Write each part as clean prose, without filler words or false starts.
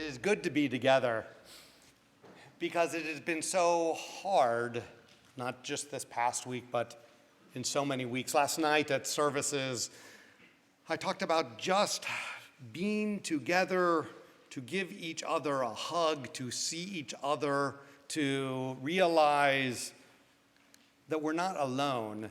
is good to be together because it has been so hard, not just this past week, but in so many weeks. Last night at services, I talked about just being together, to give each other a hug, to see each other, to realize that we're not alone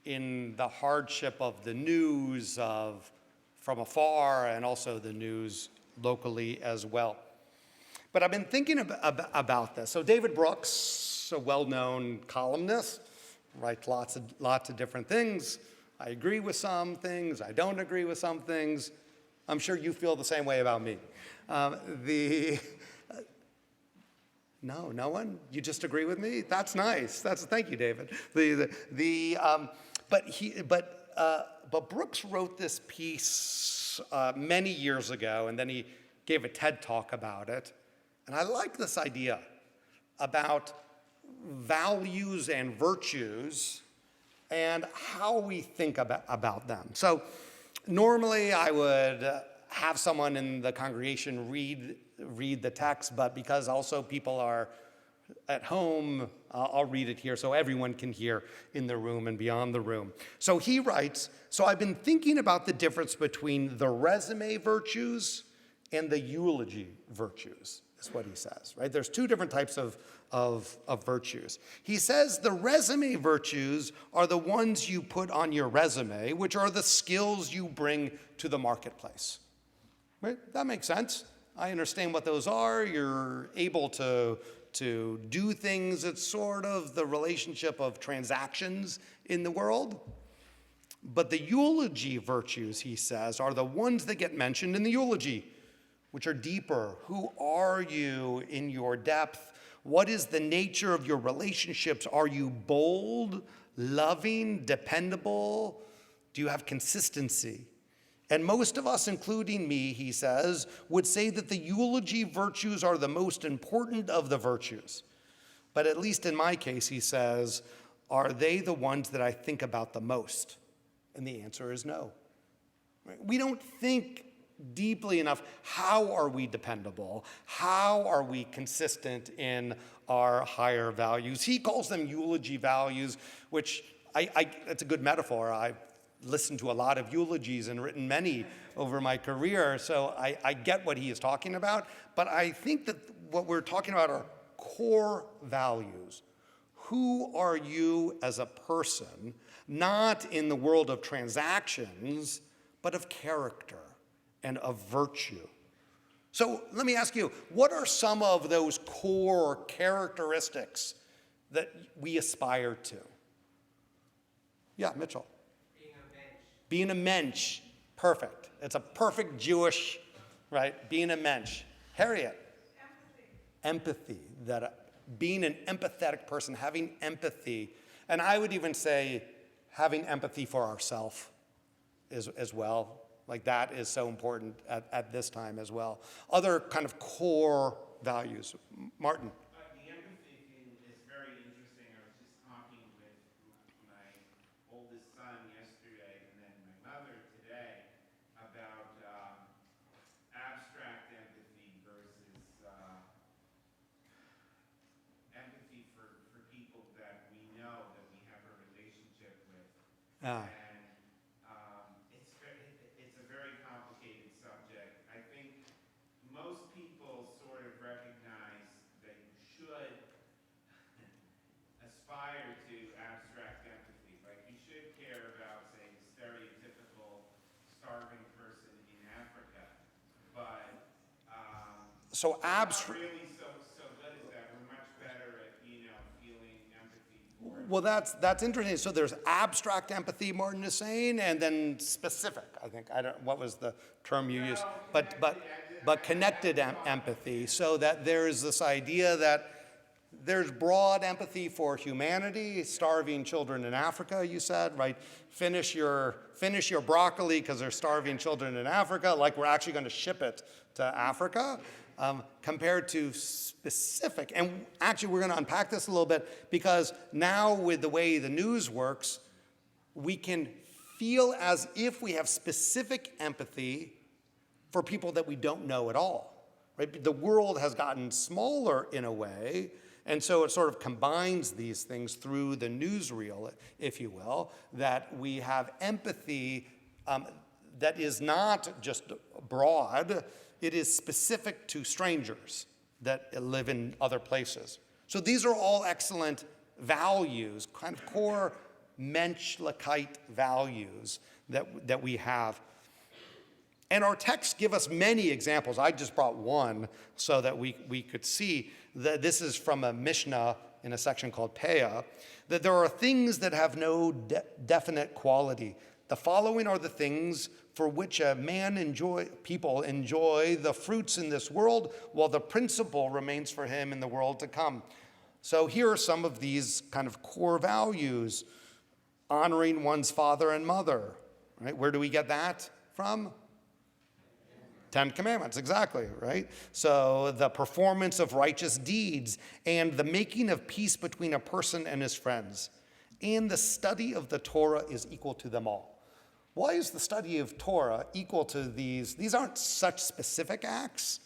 in the hardship of the news from afar and also the news locally as well. But I've been thinking about this. So David Brooks, a well-known columnist, writes lots of different things. I agree with some things. I don't agree with some things. I'm sure you feel the same way about me. No one? You just agree with me? That's nice. Thank you, David. But Brooks wrote this piece many years ago, and then he gave a TED Talk about it. And I like this idea about values and virtues and how we think about them. So normally I would have someone in the congregation read the text, but because also people are at home, I'll read it here so everyone can hear in the room and beyond the room. So he writes, so I've been thinking about the difference between the resume virtues and the eulogy virtues, is what he says, right? There's two different types of virtues. He says the resume virtues are the ones you put on your resume, which are the skills you bring to the marketplace. Right? That makes sense. I understand what those are. You're able to do things. It's sort of the relationship of transactions in the world. But the eulogy virtues, he says, are the ones that get mentioned in the eulogy, which are deeper. Who are you in your depth? What is the nature of your relationships? Are you bold, loving, dependable? Do you have consistency? And most of us, including me, he says, would say that the eulogy virtues are the most important of the virtues. But at least in my case, he says, are they the ones that I think about the most? And the answer is no. We don't think deeply enough, how are we dependable? How are we consistent in our higher values? He calls them eulogy values, which it's a good metaphor. I've listened to a lot of eulogies and written many over my career, so I get what he is talking about, but I think that what we're talking about are core values. Who are you as a person, not in the world of transactions, but of character and of virtue? So let me ask you, what are some of those core characteristics that we aspire to? Yeah, Mitchell. Being a mensch, perfect. It's a perfect Jewish, right? Being a mensch. Harriet. Empathy. Being an empathetic person, having empathy. And I would even say having empathy for ourselves as well. Like that is so important at this time as well. Other kind of core values. Martin. The empathy thing is very interesting. I was just talking with my oldest son yesterday and then my mother today about abstract empathy versus empathy for people that we know, that we have a relationship with. And it's a very complicated subject. I think most people sort of recognize that you should aspire to abstract empathy. Like you should care about, say, the stereotypical starving person in Africa. But so not really so good as that. We're much better at, feeling empathy for. Well, that's interesting. So there's abstract empathy, Martin is saying, and then specific. I think what was the term you used? But connected empathy, so that there's this idea that there's broad empathy for humanity, starving children in Africa, you said, right? Finish your broccoli because there's starving children in Africa, like we're actually going to ship it to Africa, compared to specific. And actually, we're going to unpack this a little bit, because now with the way the news works, we can feel as if we have specific empathy for people that we don't know at all. right? The world has gotten smaller in a way, and so it sort of combines these things through the newsreel, if you will, that we have empathy that is not just broad, it is specific to strangers that live in other places. So these are all excellent values, kind of core menschlichkeit values that we have. And our texts give us many examples. I just brought one so that we could see that this is from a Mishnah in a section called Peah, that there are things that have no definite quality. The following are the things for which people enjoy the fruits in this world, while the principle remains for him in the world to come. So here are some of these kind of core values. Honoring one's father and mother, right? Where do we get that from? 10 Commandments, exactly, right? So the performance of righteous deeds and the making of peace between a person and his friends. And the study of the Torah is equal to them all. Why is the study of Torah equal to these? These aren't such specific acts,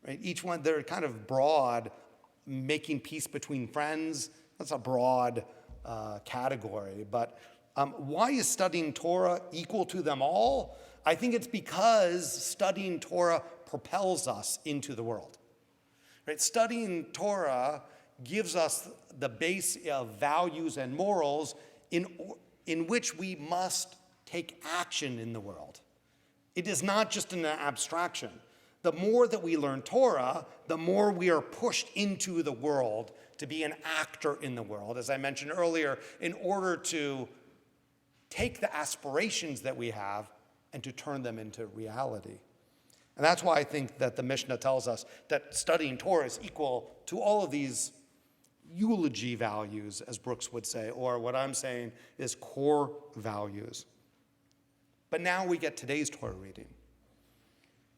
right? Each one, they're kind of broad. Making peace between friends, that's a broad category. But why is studying Torah equal to them all? I think it's because studying Torah propels us into the world. Right? Studying Torah gives us the base of values and morals in which we must take action in the world. It is not just an abstraction. The more that we learn Torah, the more we are pushed into the world to be an actor in the world, as I mentioned earlier, in order to take the aspirations that we have and to turn them into reality. And that's why I think that the Mishnah tells us that studying Torah is equal to all of these eulogy values, as Brooks would say, or what I'm saying is core values. But now we get today's Torah reading.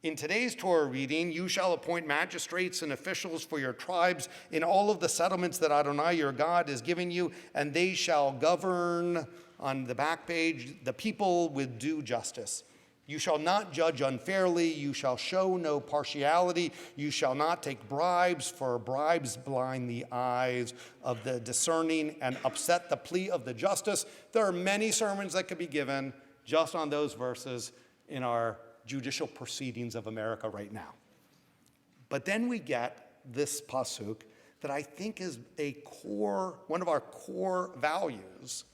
In today's Torah reading, you shall appoint magistrates and officials for your tribes in all of the settlements that Adonai your God is giving you, and they shall govern, on the back page, the people with due justice. You shall not judge unfairly. You shall show no partiality. You shall not take bribes, for bribes blind the eyes of the discerning and upset the plea of the justice. There are many sermons that could be given just on those verses in our judicial proceedings of America right now. But then we get this pasuk that I think is one of our core values.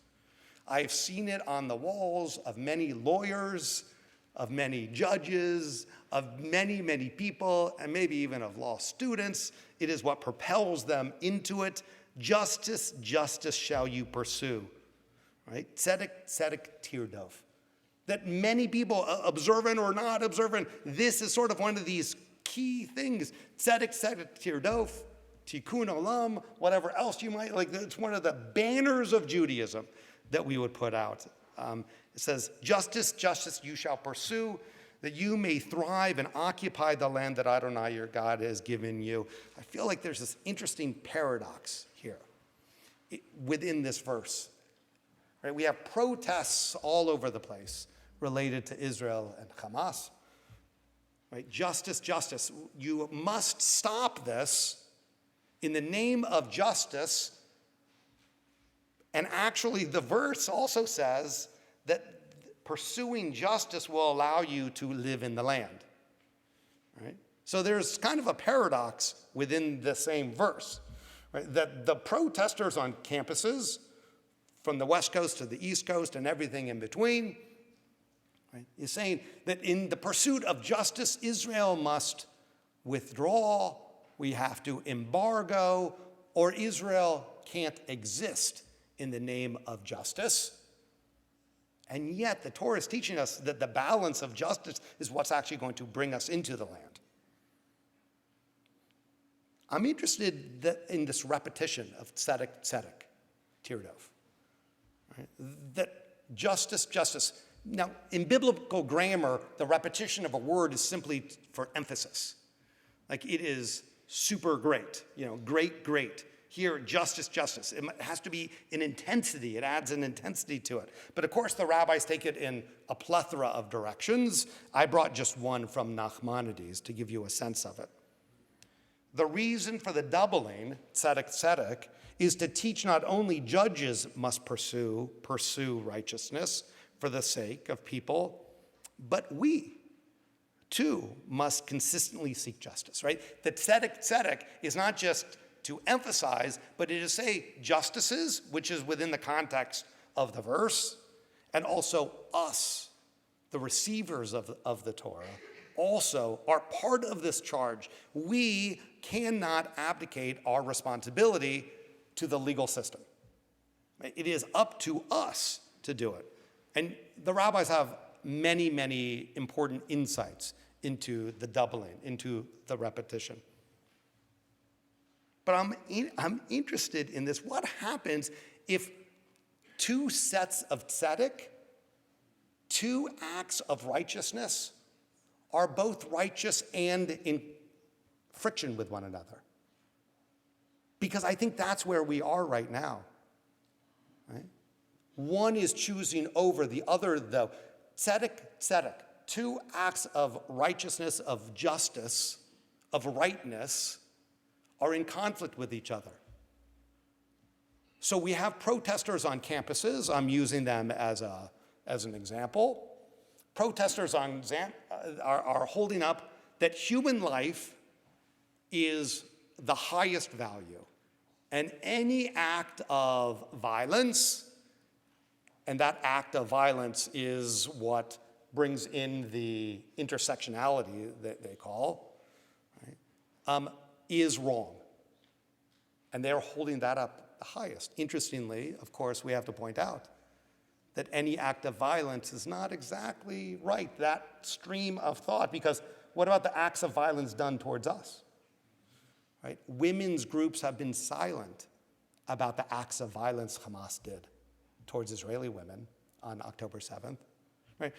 I've seen it on the walls of many lawyers, of many judges, of many, many people, and maybe even of law students. It is what propels them into it. Justice, justice shall you pursue. Right? Tzedek, tzedek tirdov. That many people, observant or not observant, this is sort of one of these key things. Tzedek, tzedek tirdov, tikkun olam, whatever else you might, like it's one of the banners of Judaism that we would put out. It says, justice, justice you shall pursue, that you may thrive and occupy the land that Adonai your God has given you. I feel like there's this interesting paradox here within this verse. Right? We have protests all over the place related to Israel and Hamas. Right? Justice, justice. You must stop this in the name of justice. And actually, the verse also says that pursuing justice will allow you to live in the land. Right? So there's kind of a paradox within the same verse. Right? That the protesters on campuses, from the West Coast to the East Coast and everything in between, right, is saying that in the pursuit of justice, Israel must withdraw, we have to embargo, or Israel can't exist in the name of justice. And yet the Torah is teaching us that the balance of justice is what's actually going to bring us into the land. I'm interested in this repetition of tzedek, tzedek, tirdov. Right? That justice, justice. Now, in biblical grammar, the repetition of a word is simply for emphasis. Like it is super great, great, great. Here, justice, justice. It has to be an intensity. It adds an intensity to it. But of course, the rabbis take it in a plethora of directions. I brought just one from Nachmanides to give you a sense of it. The reason for the doubling, tzedek tzedek, is to teach not only judges must pursue righteousness for the sake of people, but we, too, must consistently seek justice, right? The tzedek tzedek is not just to emphasize, but it is to say justices, which is within the context of the verse, and also us, the receivers of the Torah, also are part of this charge. We cannot abdicate our responsibility to the legal system. It is up to us to do it. And the rabbis have many, many important insights into the doubling, into the repetition. But I'm interested in this. What happens if two sets of tzedek, two acts of righteousness, are both righteous and in friction with one another? Because I think that's where we are right now. Right? One is choosing over the other, though. Tzedek, tzedek, two acts of righteousness, of justice, of rightness, are in conflict with each other. So we have protesters on campuses. I'm using them as an example. Protesters are holding up that human life is the highest value. And any act of violence, and that act of violence is what brings in the intersectionality that they call, right, is wrong. And they're holding that up the highest. Interestingly, of course, we have to point out that any act of violence is not exactly right, that stream of thought, because what about the acts of violence done towards us? Right? Women's groups have been silent about the acts of violence Hamas did towards Israeli women on October 7th. Right?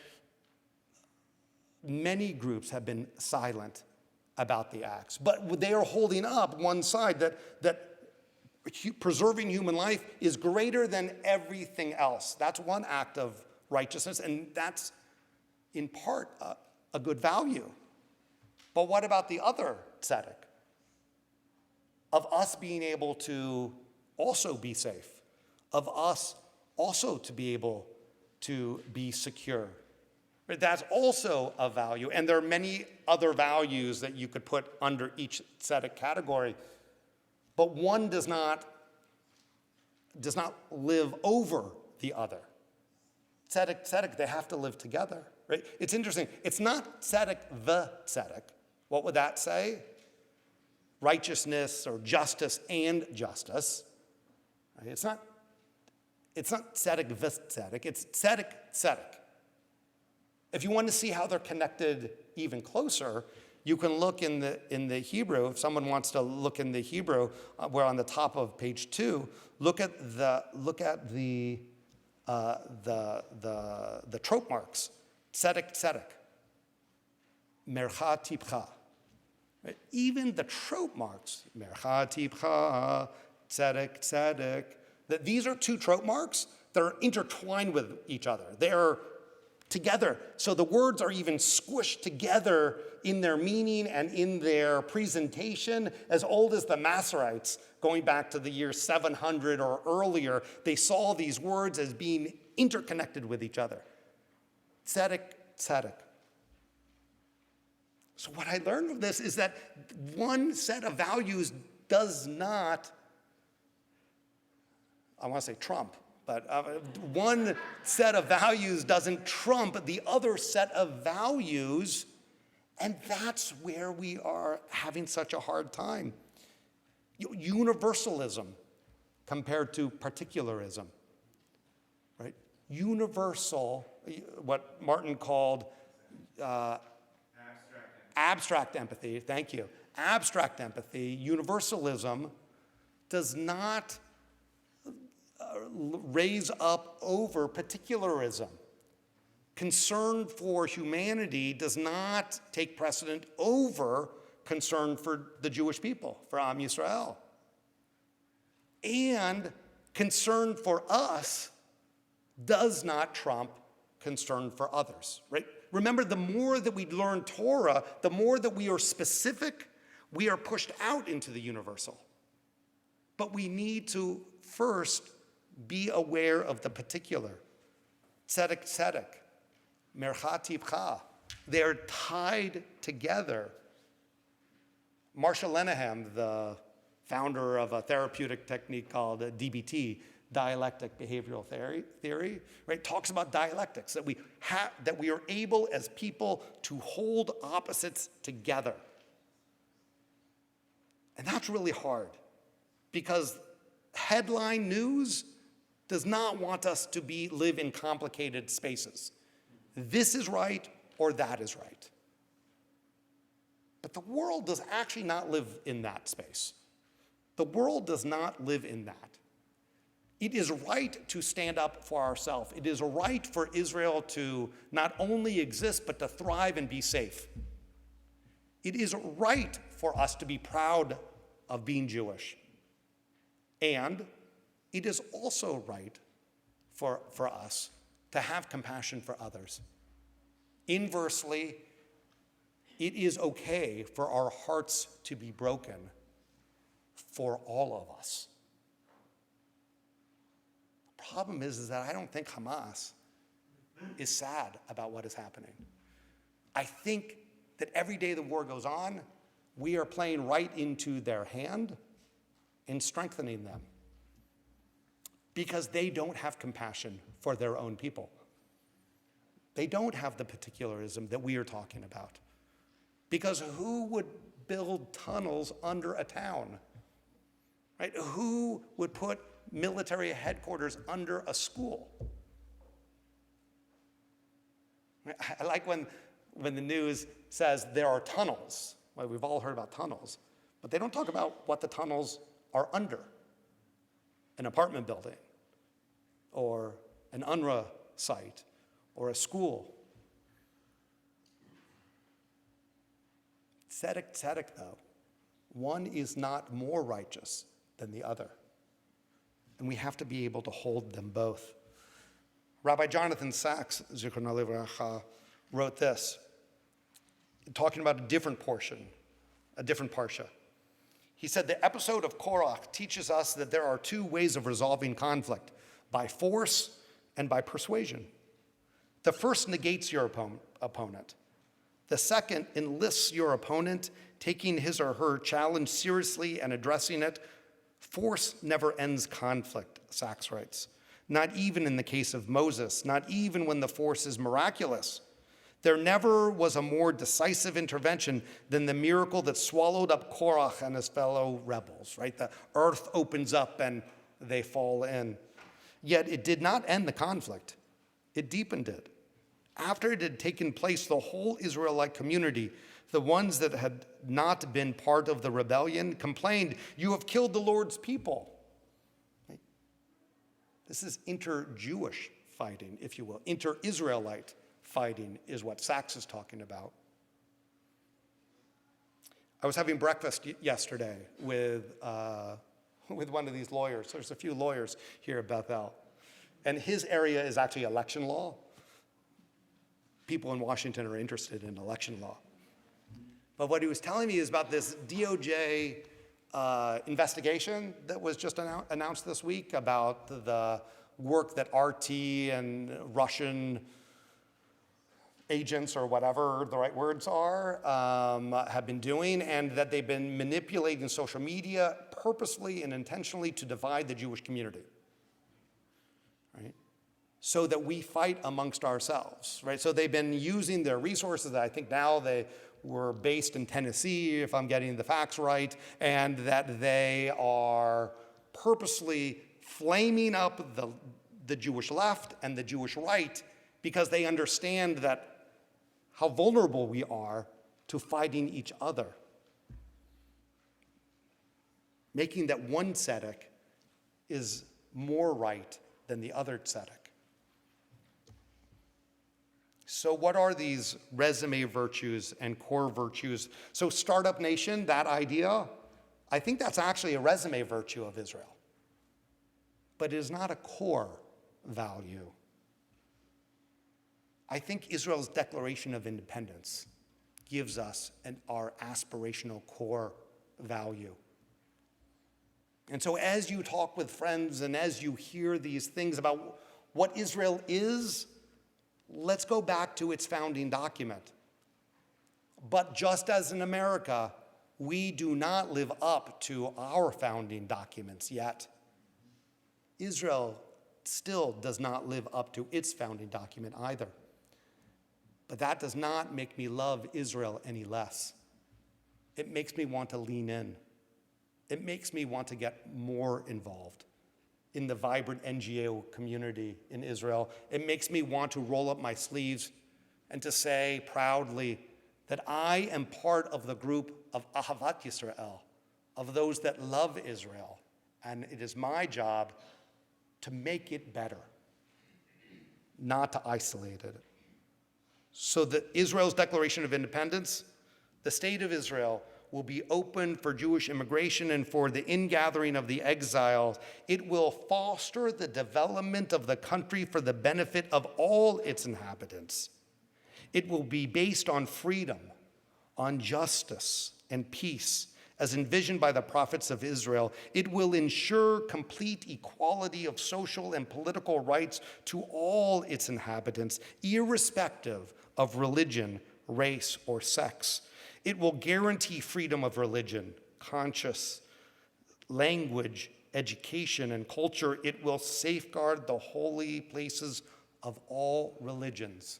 Many groups have been silent about the acts, but they are holding up one side that preserving human life is greater than everything else. That's one act of righteousness, and that's in part a good value. But what about the other tzedek? Of us being able to also be safe, of us also to be able to be secure. That's also a value, and there are many other values that you could put under each tzedek category, but one does not live over the other. Tzedek, they have to live together, right? It's interesting. It's not tzedek the tzedek. What would that say? Righteousness or justice and justice. Right? It's not tzedek vis tzedek. It's tzedek tzedek. If you want to see how they're connected even closer, you can look in the Hebrew. If someone wants to look in the Hebrew, we're on the top of page 2. Look at the trope marks. Tzedek tzedek. Mercha tipcha. Right? Even the trope marks, mercha tipcha, tzedek tzedek, that these are two trope marks that are intertwined with each other. They're together. So the words are even squished together in their meaning and in their presentation. As old as the Masoretes, going back to the year 700 or earlier, they saw these words as being interconnected with each other. Tzedek tzedek. So what I learned from this is that one set of values does not, I want to say trump, but one set of values doesn't trump the other set of values, and that's where we are having such a hard time. Universalism compared to particularism, right? Universal, what Martin called abstract empathy, thank you. Abstract empathy, universalism, does not raise up over particularism. Concern for humanity does not take precedent over concern for the Jewish people, for Am Yisrael. And concern for us does not trump concern for others, right? Remember, the more that we learn Torah, the more that we are specific, We are pushed out into the universal. But we need to first be aware of the particular. Tzedek, tzedek, mercha tivcha. They're tied together. Marshall Lenehan, the founder of a therapeutic technique called DBT, dialectic behavioral theory, right, talks about dialectics, that we are able as people to hold opposites together. And that's really hard because headline news does not want us to live in complicated spaces. This is right or that is right. But the world does actually not live in that space. The world does not live in that. It is right to stand up for ourselves. It is right for Israel to not only exist, but to thrive and be safe. It is right for us to be proud of being Jewish. And it is also right for us to have compassion for others. Inversely, it is okay for our hearts to be broken for all of us. The problem is that I don't think Hamas is sad about what is happening. I think that every day the war goes on, we are playing right into their hand and strengthening them because they don't have compassion for their own people. They don't have the particularism that we are talking about. Because who would build tunnels under a town? Right? Who would put military headquarters under a school? I like when the news says there are tunnels. Well, we've all heard about tunnels, but they don't talk about what the tunnels are under. An apartment building, or an UNRWA site, or a school. Tzedek, tzedek, though, one is not more righteous than the other. And we have to be able to hold them both. Rabbi Jonathan Sachs, Zichrono Livracha, wrote this, talking about a different portion, a different parsha. He said, the episode of Korach teaches us that there are two ways of resolving conflict, by force and by persuasion. The first negates your opponent. The second enlists your opponent, taking his or her challenge seriously and addressing it. Force never ends conflict, Sachs writes. Not even in the case of Moses, not even when the force is miraculous. There never was a more decisive intervention than the miracle that swallowed up Korach and his fellow rebels, right? The earth opens up and they fall in. Yet it did not end the conflict. It deepened it. After it had taken place, the whole Israelite community, the ones that had not been part of the rebellion, complained, "You have killed the Lord's people." Right? This is inter-Jewish fighting, if you will. Inter-Israelite fighting is what Sachs is talking about. I was having breakfast yesterday with one of these lawyers. There's a few lawyers here at Bethel. And his area is actually election law. People in Washington are interested in election law. But what he was telling me is about this DOJ investigation that was just announced this week about the work that RT and Russian agents, or whatever the right words are, have been doing, and that they've been manipulating social media purposely and intentionally to divide the Jewish community, right? So that we fight amongst ourselves, right? So they've been using their resources. I think now they were based in Tennessee, if I'm getting the facts right, and that they are purposely flaming up the Jewish left and the Jewish right because they understand that how vulnerable we are to fighting each other. Making that one tzedek is more right than the other tzedek. So what are these resume virtues and core virtues? So Startup Nation, that idea, I think that's actually a resume virtue of Israel. But it is not a core value. I think Israel's Declaration of Independence gives us our aspirational core value. And so as you talk with friends and as you hear these things about what Israel is, let's go back to its founding document. But just as in America, we do not live up to our founding documents yet. Israel still does not live up to its founding document either. But that does not make me love Israel any less. It makes me want to lean in. It makes me want to get more involved in the vibrant NGO community in Israel. It makes me want to roll up my sleeves and to say proudly that I am part of the group of Ahavat Yisrael, of those that love Israel, and it is my job to make it better, not to isolate it. So that Israel's Declaration of Independence, the state of Israel, will be open for Jewish immigration and for the ingathering of the exiles. It will foster the development of the country for the benefit of all its inhabitants. It will be based on freedom, on justice, and peace, as envisioned by the prophets of Israel. It will ensure complete equality of social and political rights to all its inhabitants, irrespective of religion, race, or sex. It will guarantee freedom of religion, conscience, language, education, and culture. It will safeguard the holy places of all religions.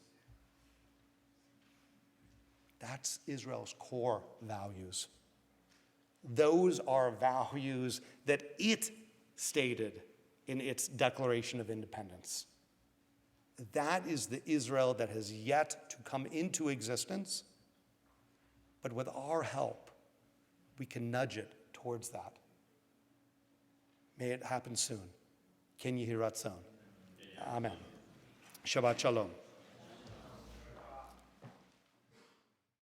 That's Israel's core values. Those are values that it stated in its Declaration of Independence. That is the Israel that has yet to come into existence, but with our help, we can nudge it towards that. May it happen soon. Ken Yehi Ratzon. Amen. Shabbat Shalom.